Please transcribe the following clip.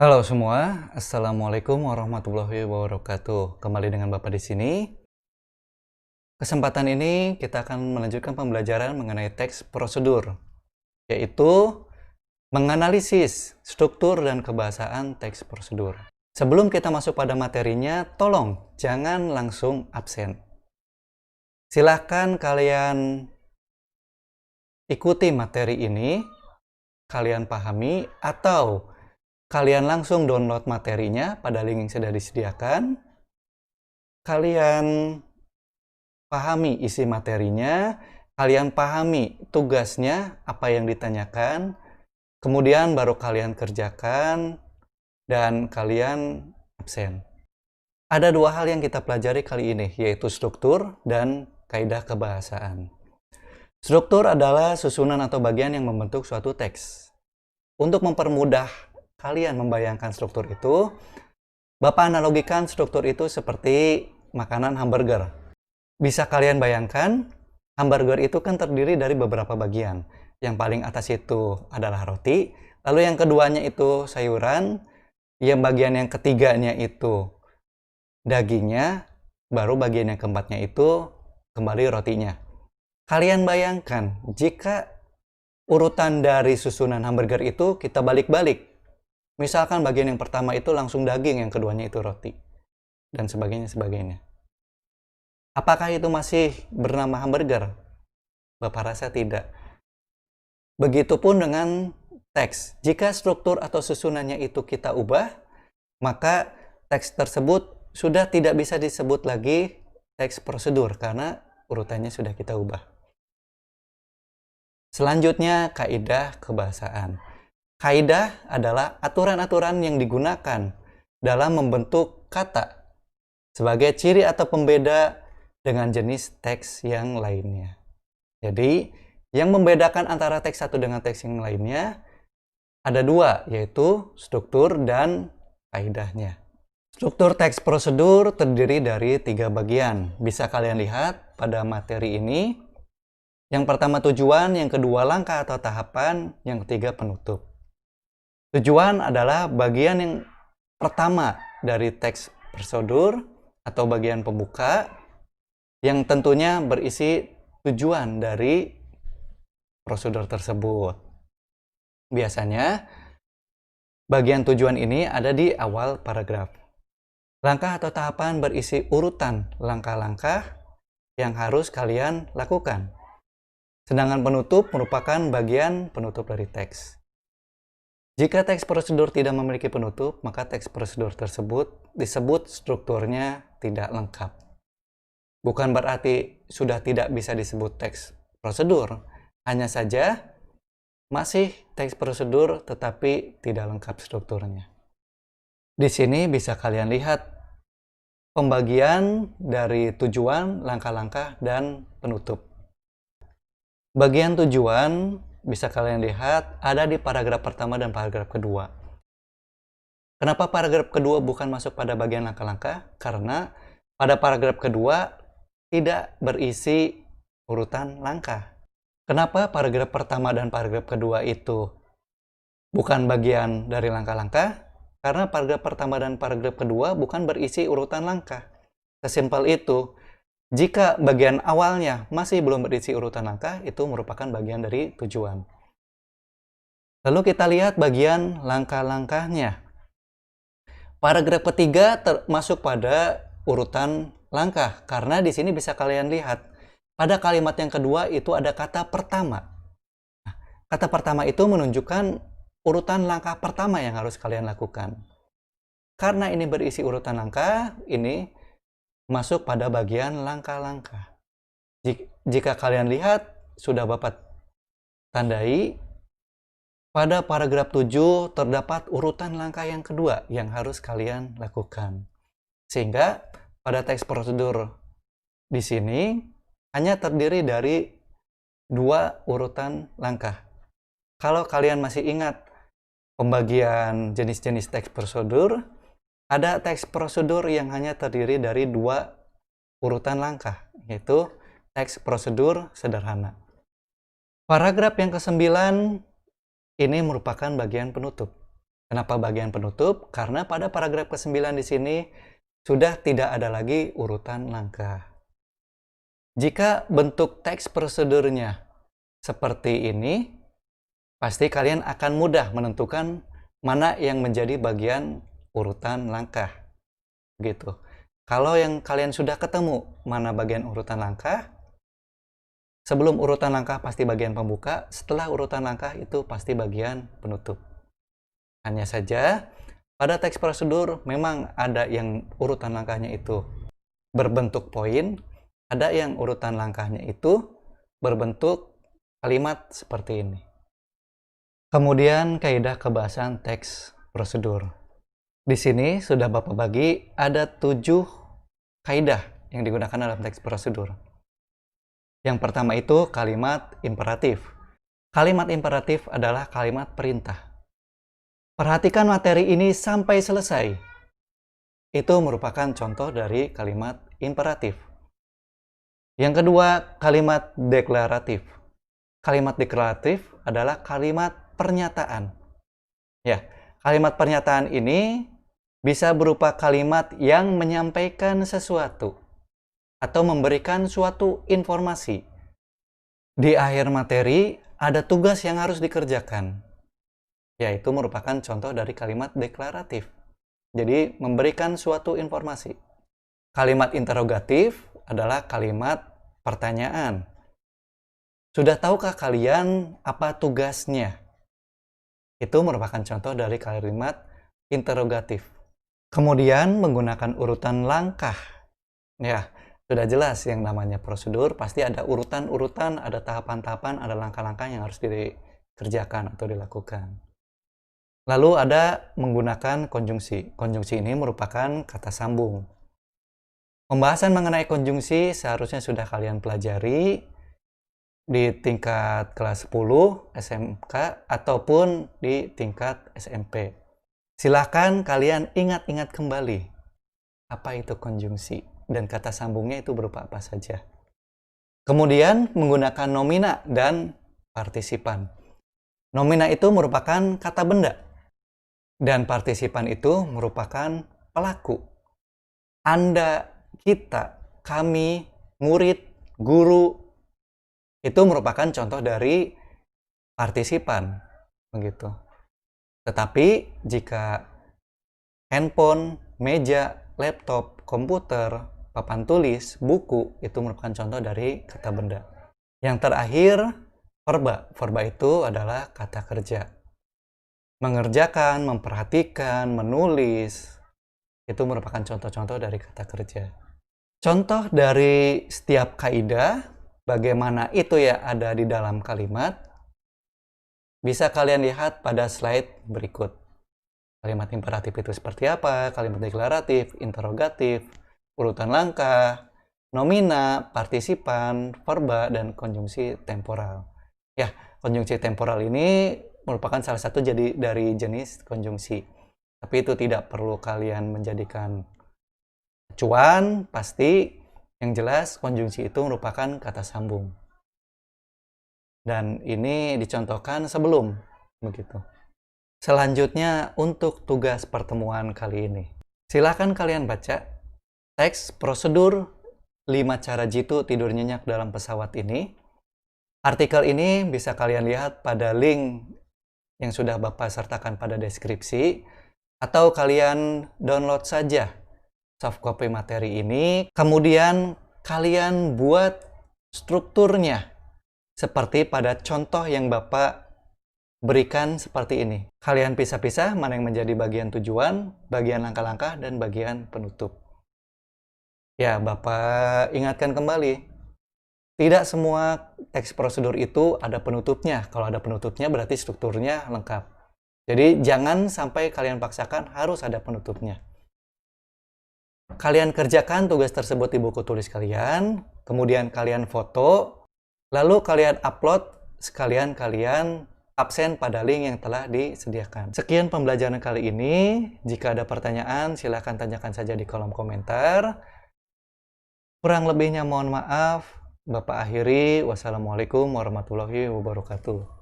Halo semua, Assalamualaikum warahmatullahi wabarakatuh. Kembali dengan Bapak di sini. Kesempatan ini kita akan melanjutkan pembelajaran mengenai teks prosedur, yaitu menganalisis struktur dan kebahasaan teks prosedur. Sebelum kita masuk pada materinya, tolong jangan langsung absen. Silahkan kalian ikuti materi ini, kalian pahami, atau kalian langsung download materinya pada link yang sudah disediakan. Kalian pahami isi materinya, kalian pahami tugasnya, apa yang ditanyakan, kemudian baru kalian kerjakan, dan kalian absen. Ada dua hal yang kita pelajari kali ini, yaitu struktur dan kaidah kebahasaan. Struktur adalah susunan atau bagian yang membentuk suatu teks. Untuk mempermudah kalian membayangkan struktur itu, Bapak analogikan struktur itu seperti makanan hamburger. Bisa kalian bayangkan, hamburger itu kan terdiri dari beberapa bagian. Yang paling atas itu adalah roti, lalu yang keduanya itu sayuran, yang bagian yang ketiganya itu dagingnya, baru bagian yang keempatnya itu kembali rotinya. Kalian bayangkan, jika urutan dari susunan hamburger itu kita balik-balik. Misalkan bagian yang pertama itu langsung daging, yang keduanya itu roti, dan sebagainya. Apakah itu masih bernama hamburger? Bapak rasa tidak. Begitupun dengan teks. Jika struktur atau susunannya itu kita ubah, maka teks tersebut sudah tidak bisa disebut lagi teks prosedur karena urutannya sudah kita ubah. Selanjutnya, kaidah kebahasaan. Kaidah adalah aturan-aturan yang digunakan dalam membentuk kata sebagai ciri atau pembeda dengan jenis teks yang lainnya. Jadi, yang membedakan antara teks satu dengan teks yang lainnya ada dua, yaitu struktur dan kaidahnya. Struktur teks prosedur terdiri dari 3 bagian. Bisa kalian lihat pada materi ini. Yang pertama tujuan, yang kedua langkah atau tahapan, yang ketiga penutup. Tujuan adalah bagian yang pertama dari teks prosedur atau bagian pembuka, yang tentunya berisi tujuan dari prosedur tersebut. Biasanya, bagian tujuan ini ada di awal paragraf. Langkah atau tahapan berisi urutan langkah-langkah yang harus kalian lakukan. Sedangkan penutup merupakan bagian penutup dari teks. Jika teks prosedur tidak memiliki penutup, maka teks prosedur tersebut disebut strukturnya tidak lengkap. Bukan berarti sudah tidak bisa disebut teks prosedur, hanya saja masih teks prosedur tetapi tidak lengkap strukturnya. Di sini bisa kalian lihat pembagian dari tujuan, langkah-langkah, dan penutup. Bagian tujuan bisa kalian lihat ada di paragraf pertama dan paragraf kedua. Kenapa paragraf kedua bukan masuk pada bagian langkah-langkah? Karena pada paragraf kedua tidak berisi urutan langkah. Kenapa paragraf pertama dan paragraf kedua itu bukan bagian dari langkah-langkah? Karena paragraf pertama dan paragraf kedua bukan berisi urutan langkah. Sesimpel itu. Jika bagian awalnya masih belum berisi urutan langkah, itu merupakan bagian dari tujuan. Lalu kita lihat bagian langkah-langkahnya. Paragraf ketiga termasuk pada urutan langkah, karena di sini bisa kalian lihat pada kalimat yang kedua itu ada kata pertama. Nah, kata pertama itu menunjukkan urutan langkah pertama yang harus kalian lakukan. Karena ini berisi urutan langkah, ini masuk pada bagian langkah-langkah. Jika kalian lihat, sudah Bapak tandai, pada paragraf 7 terdapat urutan langkah yang kedua yang harus kalian lakukan. Sehingga pada teks prosedur di sini hanya terdiri dari 2 urutan langkah. Kalau kalian masih ingat pembagian jenis-jenis teks prosedur, ada teks prosedur yang hanya terdiri dari 2 urutan langkah, yaitu teks prosedur sederhana. Paragraf yang ke-9 ini merupakan bagian penutup. Kenapa bagian penutup? Karena pada paragraf ke-9 di sini sudah tidak ada lagi urutan langkah. Jika bentuk teks prosedurnya seperti ini, pasti kalian akan mudah menentukan mana yang menjadi bagian urutan langkah. Gitu. Kalau yang kalian sudah ketemu mana bagian urutan langkah, sebelum urutan langkah pasti bagian pembuka, setelah urutan langkah itu pasti bagian penutup. Hanya saja, pada teks prosedur memang ada yang urutan langkahnya itu berbentuk poin, ada yang urutan langkahnya itu berbentuk kalimat seperti ini. Kemudian kaidah kebahasan teks prosedur. Di sini sudah Bapak bagi ada 7 kaidah yang digunakan dalam teks prosedur. Yang pertama itu kalimat imperatif. Kalimat imperatif adalah kalimat perintah. Perhatikan materi ini sampai selesai. Itu merupakan contoh dari kalimat imperatif. Yang kedua, kalimat deklaratif. Kalimat deklaratif adalah kalimat pernyataan. Ya, kalimat pernyataan ini bisa berupa kalimat yang menyampaikan sesuatu atau memberikan suatu informasi. Di akhir materi ada tugas yang harus dikerjakan. Yaitu merupakan contoh dari kalimat deklaratif. Jadi, memberikan suatu informasi. Kalimat interrogatif adalah kalimat pertanyaan. Sudah tahukah kalian apa tugasnya? Itu merupakan contoh dari kalimat interrogatif. Kemudian, menggunakan urutan langkah. Ya, sudah jelas yang namanya prosedur, pasti ada urutan-urutan, ada tahapan-tahapan, ada langkah-langkah yang harus dikerjakan atau dilakukan. Lalu ada menggunakan konjungsi. Konjungsi ini merupakan kata sambung. Pembahasan mengenai konjungsi seharusnya sudah kalian pelajari di tingkat kelas 10 SMK ataupun di tingkat SMP. Silakan kalian ingat-ingat kembali apa itu konjungsi dan kata sambungnya itu berupa apa saja. Kemudian menggunakan nomina dan partisipan. Nomina itu merupakan kata benda. Dan partisipan itu merupakan pelaku. Anda, kita, kami, murid, guru, itu merupakan contoh dari partisipan. Begitu. Tetapi jika handphone, meja, laptop, komputer, papan tulis, buku, itu merupakan contoh dari kata benda. Yang terakhir, verba. Verba itu adalah kata kerja. Mengerjakan, memperhatikan, menulis, itu merupakan contoh-contoh dari kata kerja. Contoh dari setiap kaidah, bagaimana itu ya ada di dalam kalimat, bisa kalian lihat pada slide berikut. Kalimat imperatif itu seperti apa, kalimat deklaratif, interrogatif, urutan langkah, nomina, partisipan, verba, dan konjungsi temporal. Ya, konjungsi temporal ini merupakan salah satu dari jenis konjungsi. Tapi itu tidak perlu kalian menjadikan acuan, pasti yang jelas konjungsi itu merupakan kata sambung. Dan ini dicontohkan sebelum, begitu. Selanjutnya untuk tugas pertemuan kali ini. Silakan kalian baca teks prosedur 5 cara jitu tidur nyenyak dalam pesawat ini. Artikel ini bisa kalian lihat pada link yang sudah Bapak sertakan pada deskripsi, atau kalian download saja soft copy materi ini, kemudian kalian buat strukturnya seperti pada contoh yang Bapak berikan seperti ini. Kalian pisah-pisah mana yang menjadi bagian tujuan, bagian langkah-langkah, dan bagian penutup. Ya, Bapak ingatkan kembali, tidak semua teks prosedur itu ada penutupnya. Kalau ada penutupnya berarti strukturnya lengkap. Jadi jangan sampai kalian paksakan harus ada penutupnya. Kalian kerjakan tugas tersebut di buku tulis kalian, kemudian kalian foto, lalu kalian upload, sekalian kalian absen pada link yang telah disediakan. Sekian pembelajaran kali ini. Jika ada pertanyaan, silahkan tanyakan saja di kolom komentar. Kurang lebihnya mohon maaf. Bapak akhiri. Wassalamualaikum warahmatullahi wabarakatuh.